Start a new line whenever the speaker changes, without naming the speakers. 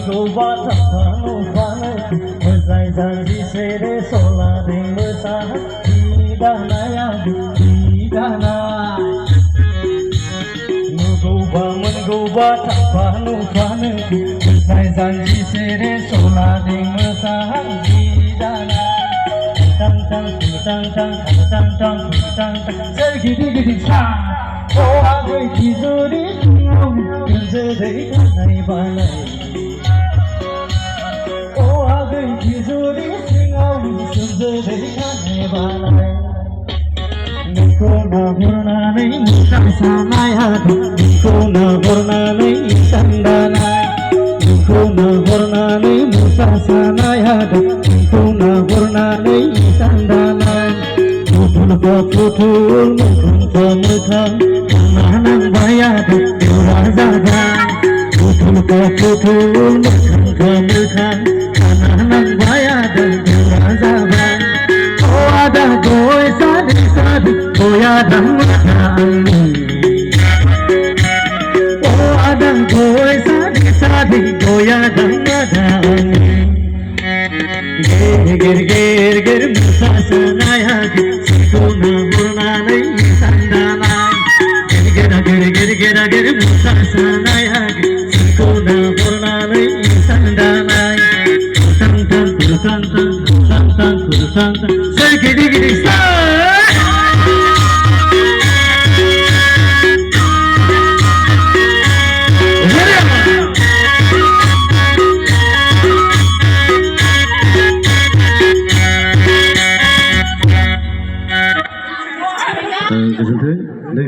mencoba tanpa Mesai janji sere solading besar Didana ya didana mencoba tanpa Mesai janji sere solading besar Didana Tang tang tang tang tang tang tang tang Sergidi sa Oh agai tijori Jadai kanai balai Oh agai tijori Jadai kanai balai Niko na burnanai musasanai hati Niko na burnanai sandanai Niko na burnanai musasanai hati Niko na burnanai sandanai Putul mukang Kananang bayad Durazadan Putul mukang Kananang bayad Durazadan Oh ada goy sadi Goyadang matang Oh ada goy sadi Goyadang matang Gir musasanai hati Sikuna burnanai sandanai Gir musasanai hati Sikuna burnanai sandanai Tang tang Sergidi sa Goजोन्थों।